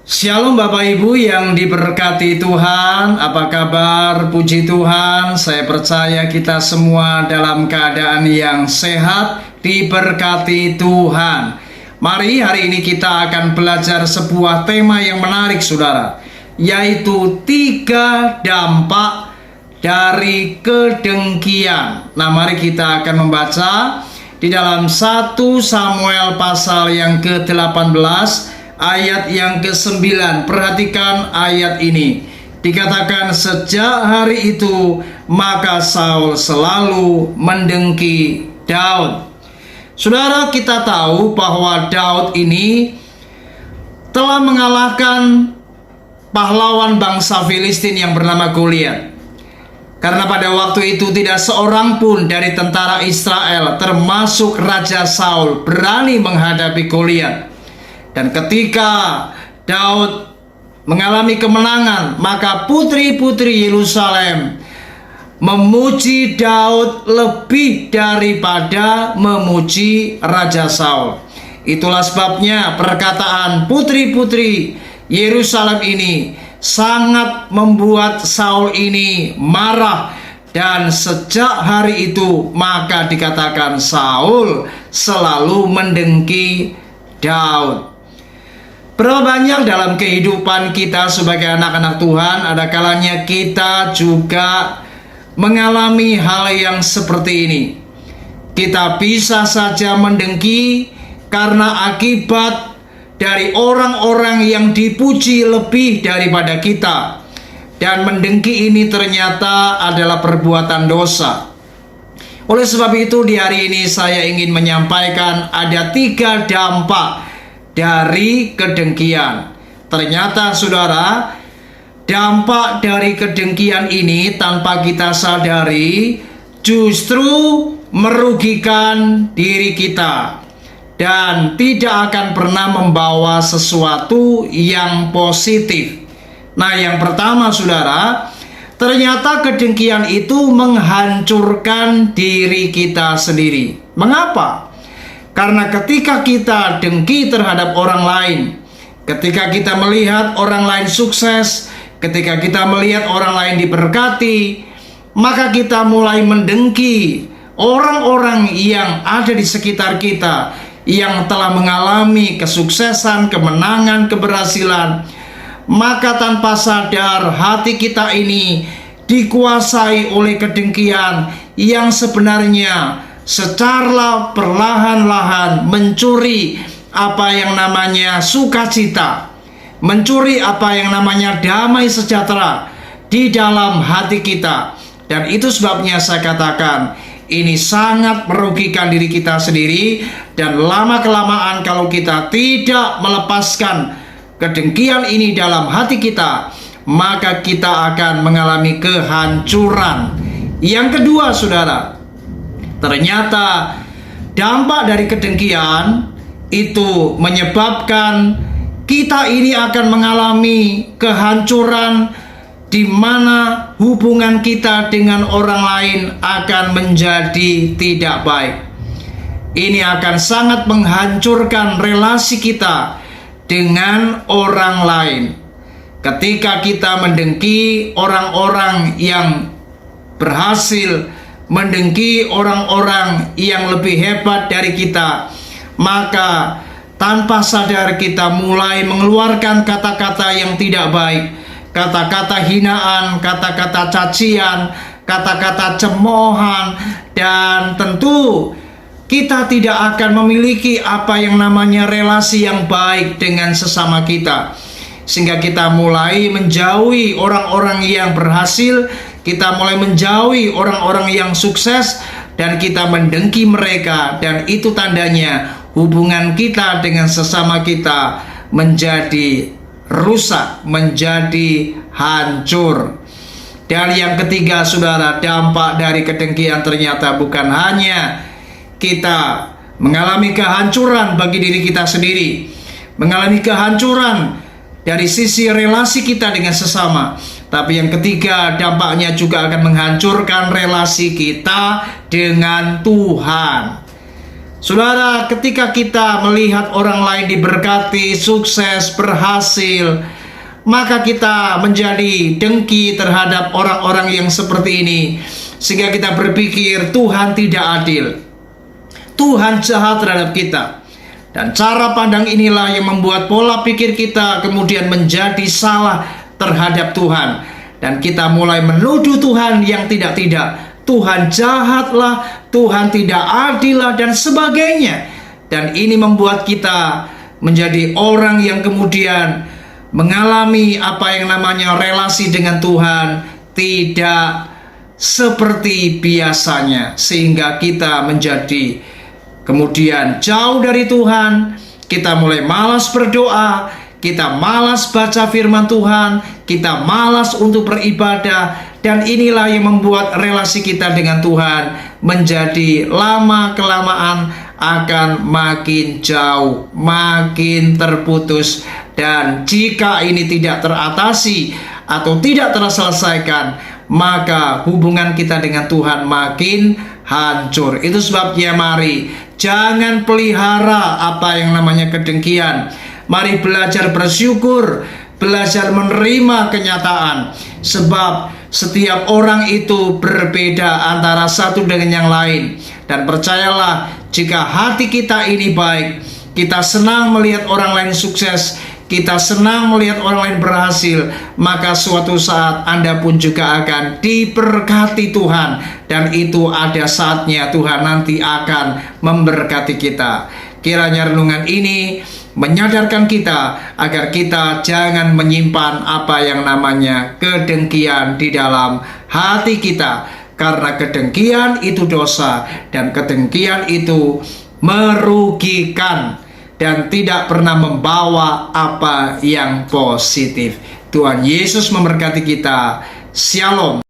Shalom Bapak Ibu yang diberkati Tuhan, apa kabar? Puji Tuhan, saya percaya kita semua dalam keadaan yang sehat, diberkati Tuhan. Mari hari ini kita akan belajar sebuah tema yang menarik saudara, yaitu 3 dampak dari kedengkian. Nah, mari kita akan membaca di dalam 1 Samuel pasal yang ke-18 ayat yang ke-9. Perhatikan ayat ini. Dikatakan sejak hari itu maka Saul selalu mendengki Daud. Saudara, kita tahu bahwa Daud ini telah mengalahkan pahlawan bangsa Filistin yang bernama Goliat. Karena pada waktu itu tidak seorang pun dari tentara Israel termasuk Raja Saul berani menghadapi Goliat. Dan ketika Daud mengalami kemenangan, maka putri-putri Yerusalem memuji Daud lebih daripada memuji Raja Saul. Itulah sebabnya perkataan putri-putri Yerusalem ini sangat membuat Saul ini marah. Dan sejak hari itu maka dikatakan Saul selalu mendengki Daud. Berapa banyak dalam kehidupan kita sebagai anak-anak Tuhan, ada kalanya kita juga mengalami hal yang seperti ini. Kita bisa saja mendengki karena akibat dari orang-orang yang dipuji lebih daripada kita. Dan mendengki ini ternyata adalah perbuatan dosa. Oleh sebab itu di hari ini saya ingin menyampaikan ada 3 dampak dari kedengkian. Ternyata saudara, dampak dari kedengkian ini tanpa kita sadari justru merugikan diri kita dan tidak akan pernah membawa sesuatu yang positif. Nah, yang pertama saudara, ternyata kedengkian itu menghancurkan diri kita sendiri. Mengapa? Karena ketika kita dengki terhadap orang lain, ketika kita melihat orang lain sukses, ketika kita melihat orang lain diberkati, maka kita mulai mendengki orang-orang yang ada di sekitar kita, yang telah mengalami kesuksesan, kemenangan, keberhasilan. Maka tanpa sadar hati kita ini dikuasai oleh kedengkian yang sebenarnya secara perlahan-lahan mencuri apa yang namanya sukacita, mencuri apa yang namanya damai sejahtera di dalam hati kita. Dan itu sebabnya saya katakan ini sangat merugikan diri kita sendiri. Dan lama-kelamaan kalau kita tidak melepaskan kedengkian ini dalam hati kita, maka kita akan mengalami kehancuran. Yang kedua saudara, ternyata dampak dari kedengkian itu menyebabkan kita ini akan mengalami kehancuran, di mana hubungan kita dengan orang lain akan menjadi tidak baik. Ini akan sangat menghancurkan relasi kita dengan orang lain. Ketika kita mendengki orang-orang yang berhasil, mendengki orang-orang yang lebih hebat dari kita, maka tanpa sadar kita mulai mengeluarkan kata-kata yang tidak baik, kata-kata hinaan, kata-kata cacian, kata-kata cemoohan, dan tentu kita tidak akan memiliki apa yang namanya relasi yang baik dengan sesama kita. Sehingga kita mulai menjauhi orang-orang yang berhasil, kita mulai menjauhi orang-orang yang sukses, dan kita mendengki mereka. Dan itu tandanya hubungan kita dengan sesama kita menjadi rusak, menjadi hancur. Dan yang ketiga saudara, dampak dari kedengkian ternyata bukan hanya kita mengalami kehancuran bagi diri kita sendiri, mengalami kehancuran dari sisi relasi kita dengan sesama, tapi yang ketiga dampaknya juga akan menghancurkan relasi kita dengan Tuhan. Saudara, ketika kita melihat orang lain diberkati, sukses, berhasil, maka kita menjadi dengki terhadap orang-orang yang seperti ini, sehingga kita berpikir Tuhan tidak adil, Tuhan jahat terhadap kita. Dan cara pandang inilah yang membuat pola pikir kita kemudian menjadi salah terhadap Tuhan. Dan kita mulai menuduh Tuhan yang tidak-tidak. Tuhan jahatlah, Tuhan tidak adil lah, dan sebagainya. Dan ini membuat kita menjadi orang yang kemudian mengalami apa yang namanya relasi dengan Tuhan tidak seperti biasanya, sehingga kita menjadi kemudian jauh dari Tuhan. Kita mulai malas berdoa, kita malas baca firman Tuhan, kita malas untuk beribadah. Dan inilah yang membuat relasi kita dengan Tuhan menjadi lama-kelamaan akan makin jauh, makin terputus. Dan jika ini tidak teratasi atau tidak terselesaikan, maka hubungan kita dengan Tuhan makin hancur. Itu sebabnya mari jangan pelihara apa yang namanya kedengkian. Mari belajar bersyukur, belajar menerima kenyataan. Sebab setiap orang itu berbeda antara satu dengan yang lain. Dan percayalah, jika hati kita ini baik, kita senang melihat orang lain sukses, kita senang melihat orang lain berhasil, maka suatu saat Anda pun juga akan diberkati Tuhan. Dan itu ada saatnya Tuhan nanti akan memberkati kita. Kiranya renungan ini menyadarkan kita agar kita jangan menyimpan apa yang namanya kedengkian di dalam hati kita. Karena kedengkian itu dosa, dan kedengkian itu merugikan dan tidak pernah membawa apa yang positif. Tuhan Yesus memberkati kita. Shalom.